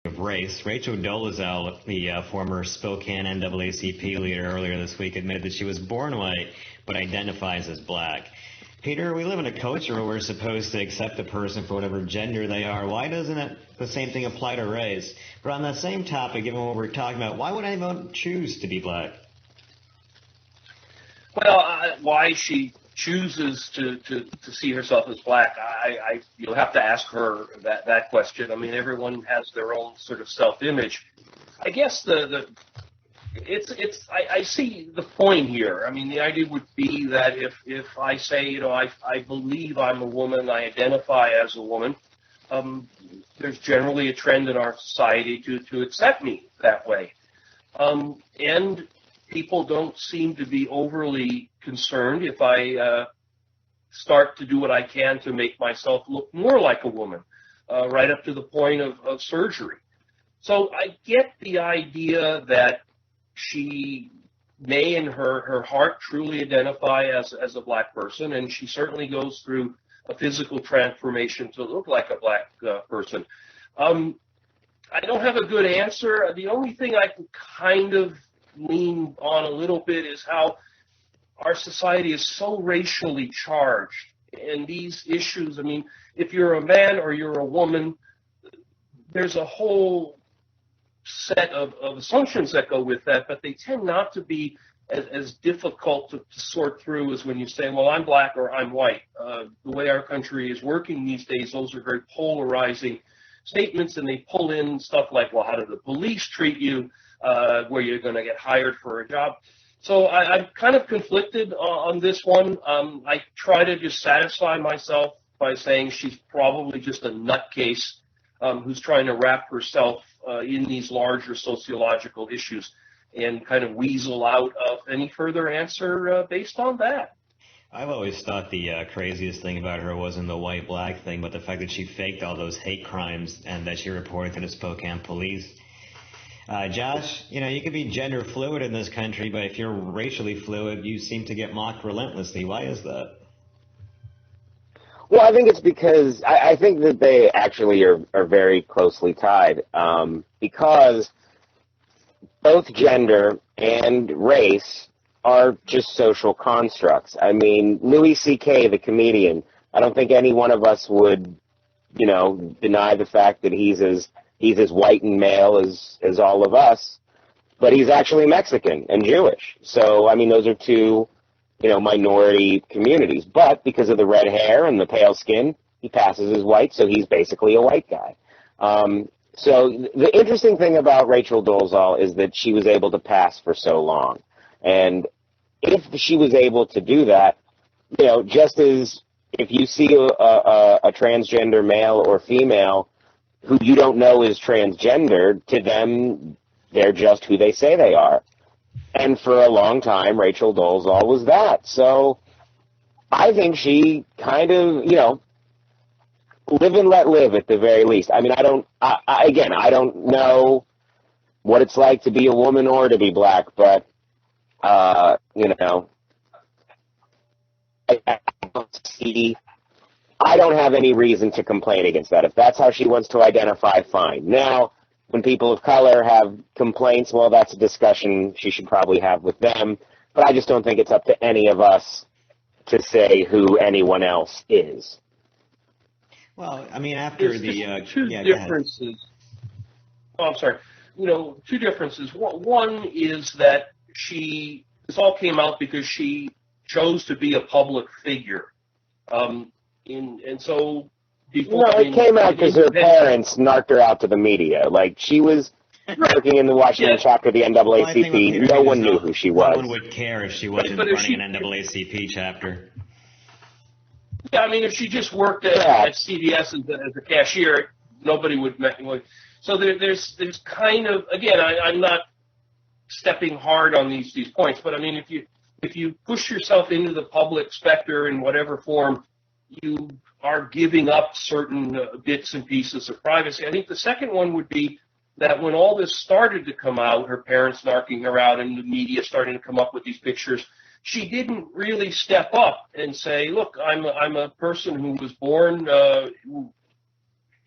of race. Rachel Dolezal, the former Spokane NAACP leader earlier this week, admitted that she was born white but identifies as black. Peter, we live in a culture where we're supposed to accept a person for whatever gender they are. Why doesn't the same thing apply to race? But on that same topic, given what we're talking about, why would anyone choose to be black? Well, why she chooses to see herself as black, you'll have to ask her that question. I mean, everyone has their own sort of self-image. I guess I see the point here. I mean, the idea would be that if I say, I believe I'm a woman, I identify as a woman, there's generally a trend in our society to accept me that way. And people don't seem to be overly concerned if I start to do what I can to make myself look more like a woman, right up to the point of surgery. So I get the idea that she may in her heart truly identify as a black person, and she certainly goes through a physical transformation to look like a black person. I don't have a good answer. The only thing I can kind of lean on a little bit is how our society is so racially charged. And these issues, I mean, if you're a man or you're a woman, there's a whole set of assumptions that go with that, but they tend not to be as difficult to sort through as when you say, well, I'm black or I'm white. The way our country is working these days, those are very polarizing statements, and they pull in stuff like, well, how do the police treat you, where you're going to get hired for a job. So I'm kind of conflicted on this one. I try to just satisfy myself by saying she's probably just a nutcase who's trying to wrap herself in these larger sociological issues and kind of weasel out of any further answer based on that. I've always thought the craziest thing about her wasn't the white-black thing, but the fact that she faked all those hate crimes and that she reported to the Spokane police. Josh, you could be gender fluid in this country, but if you're racially fluid, you seem to get mocked relentlessly. Why is that? Well, I think it's because I think that they actually are very closely tied, because both gender and race are just social constructs. I mean, Louis C.K., the comedian, I don't think any one of us would, deny the fact that he's as white and male as all of us, but he's actually Mexican and Jewish. So, I mean, those are two, minority communities. But because of the red hair and the pale skin, he passes as white, so he's basically a white guy. So the interesting thing about Rachel Dolezal is that she was able to pass for so long. And if she was able to do that, just as if you see a transgender male or female who you don't know is transgender, to them, they're just who they say they are. And for a long time, Rachel Dolezal was that. So I think she kind of, live and let live at the very least. I mean, I don't know what it's like to be a woman or to be black, but, I don't have any reason to complain against that. If that's how she wants to identify, fine. Now, when people of color have complaints, well, that's a discussion she should probably have with them. But I just don't think it's up to any of us to say who anyone else is. Well, I mean, after There's two differences. Oh, I'm sorry. Two differences. One is that this all came out because she chose to be a public figure. And so before... it came out because her parents narked her out to the media. Like, she was working in the Washington chapter of the NAACP. No one knew who she was. No one would care if she wasn't running an NAACP chapter. Yeah, I mean, if she just worked at CVS as a cashier, nobody would... So there's kind of... Again, I'm not stepping hard on these points, but I mean, if you push yourself into the public specter in whatever form, you are giving up certain bits and pieces of privacy. I think the second one would be that when all this started to come out, her parents narking her out and the media starting to come up with these pictures, she didn't really step up and say, look, I'm a person who was born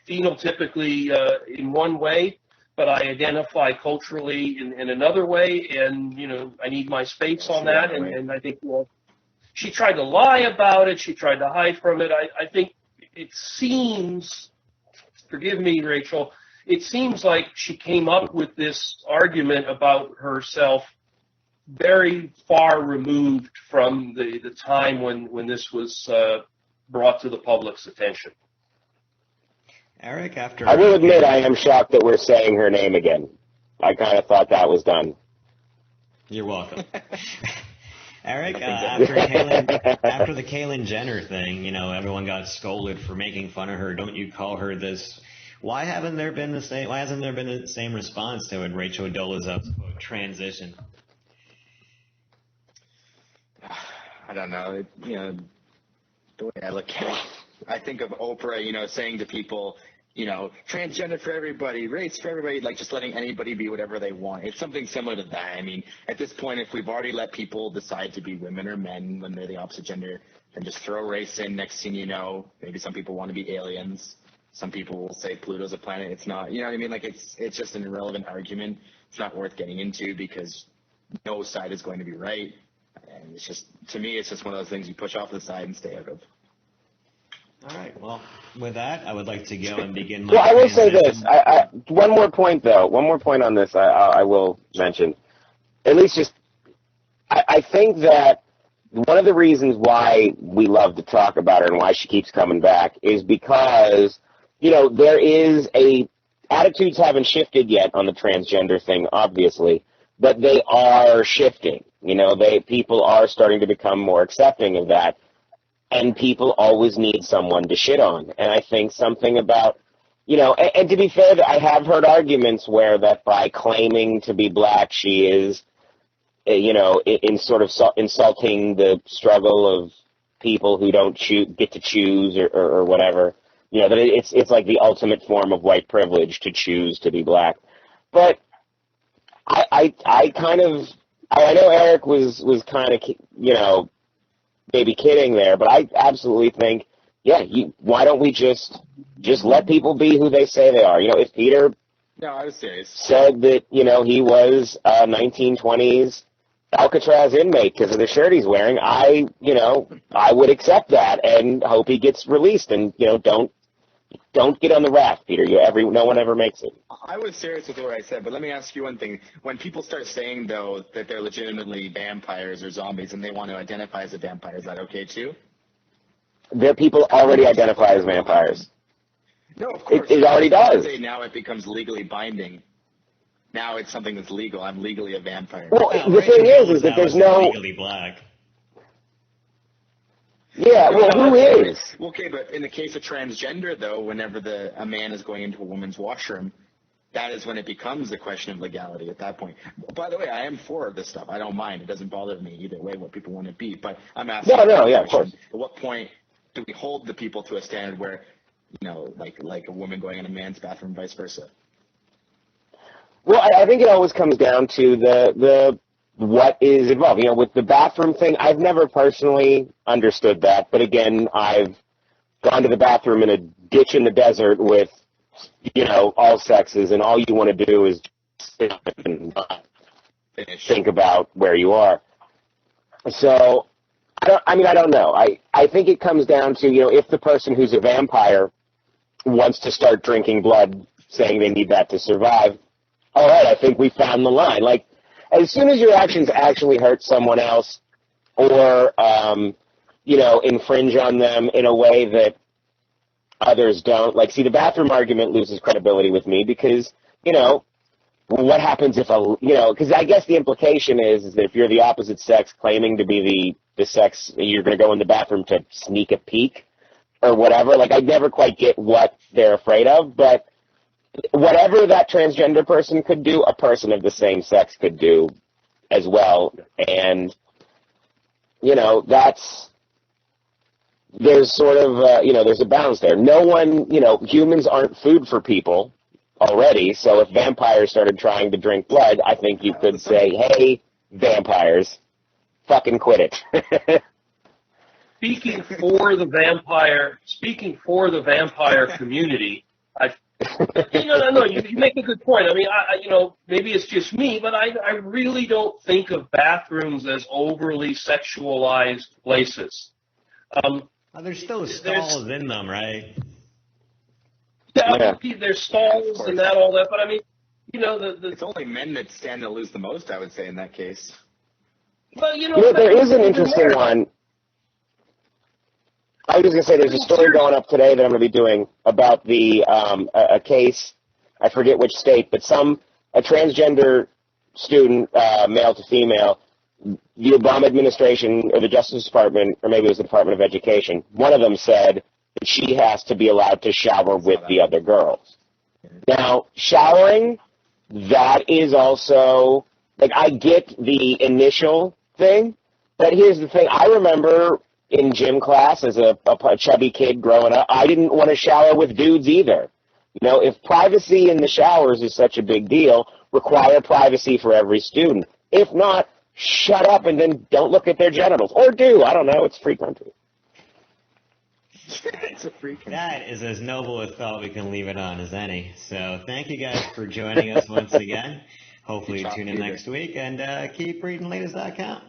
phenotypically in one way, but I identify culturally in another way, and I need my space on that. And I think, well, she tried to lie about it. She tried to hide from it. I think it seems, forgive me, Rachel, it seems like she came up with this argument about herself very far removed from the time when this was brought to the public's attention. Eric, after I will admit I am shocked that we're saying her name again. I kind of thought that was done. You're welcome. Eric, after the Caitlyn Jenner thing, everyone got scolded for making fun of her. Don't you call her this? Why hasn't there been the same response to it? Rachel Dolezal's quote, transition. I don't know. The way I look at it, I think of Oprah, saying to people, transgender for everybody, race for everybody, like just letting anybody be whatever they want. It's something similar to that. I mean, at this point, if we've already let people decide to be women or men when they're the opposite gender, then just throw race in. Next thing you know, maybe some people want to be aliens. Some people will say Pluto's a planet. It's not. You know what I mean? Like it's just an irrelevant argument. It's not worth getting into because no side is going to be right. And it's just, to me, it's just one of those things you push off to the side and stay out of. All right. Well, with that, I would like to go and begin my. Well, I will say this. One more point on this. I will mention. At least just, I think that one of the reasons why we love to talk about her and why she keeps coming back is because, there is attitudes haven't shifted yet on the transgender thing, obviously, but they are shifting. People are starting to become more accepting of that. And people always need someone to shit on. And I think something about, and to be fair, I have heard arguments where that by claiming to be black, she is, in sort of insulting the struggle of people who don't get to choose or whatever. That it's like the ultimate form of white privilege to choose to be black. But I know Eric was kind of, maybe kidding there, but I absolutely think, why don't we just let people be who they say they are? If Peter I was serious. said that, he was a 1920s Alcatraz inmate because of the shirt he's wearing, I would accept that and hope he gets released and, don't get on the raft, Peter. No one ever makes it. I was serious with what I said, but let me ask you one thing. When people start saying, though, that they're legitimately vampires or zombies and they want to identify as a vampire, is that okay, too? There people already identify as vampires. No, of course. It already does. Now it becomes legally binding. Now it's something that's legal. I'm legally a vampire. Well, the thing is that there's no... legally black. Yeah, well, who is? Okay, but in the case of transgender, though, whenever a man is going into a woman's washroom, that is when it becomes a question of legality at that point. By the way, I am for this stuff. I don't mind. It doesn't bother me either way what people want to be. But I'm asking of course. At what point do we hold the people to a standard where, like a woman going in a man's bathroom, vice versa? Well, I think it always comes down to the what is involved. With the bathroom thing, I've never personally understood that. But again, I've gone to the bathroom in a ditch in the desert with, all sexes, and all you want to do is sit and think about where you are. So, I don't know. I think it comes down to, if the person who's a vampire wants to start drinking blood, saying they need that to survive, all right, I think we found the line. Like, as soon as your actions actually hurt someone else or, infringe on them in a way that others don't, the bathroom argument loses credibility with me because, what happens if because I guess the implication is that if you're the opposite sex claiming to be the sex, you're going to go in the bathroom to sneak a peek or whatever. I never quite get what they're afraid of, but whatever that transgender person could do, a person of the same sex could do as well. And, there's sort of, there's a balance there. No one, humans aren't food for people already. So if vampires started trying to drink blood, I think you could say, hey, vampires, fucking quit it. Speaking for the vampire community, No. You make a good point. I mean, maybe it's just me, but I really don't think of bathrooms as overly sexualized places. Well, there's still stalls in them, right? Yeah. There's stalls and all that, but I mean, it's only men that stand to lose the most, I would say, in that case. Well, there is an interesting one. I was just going to say there's a story going up today that I'm going to be doing about a case, I forget which state, but a transgender student, male to female, the Obama administration or the Justice Department, or maybe it was the Department of Education, one of them said that she has to be allowed to shower with the other girls. Now, showering, that is also, like, I get the initial thing, but here's the thing. I remember in gym class as a chubby kid growing up, I didn't want to shower with dudes either. If privacy in the showers is such a big deal, require privacy for every student. If not, shut up and then don't look at their genitals. Or do. I don't know. It's free country. It's a free country. That is as noble a thought we can leave it on as any. So thank you guys for joining us once again. Hopefully you tune in next week and keep reading Latest.com.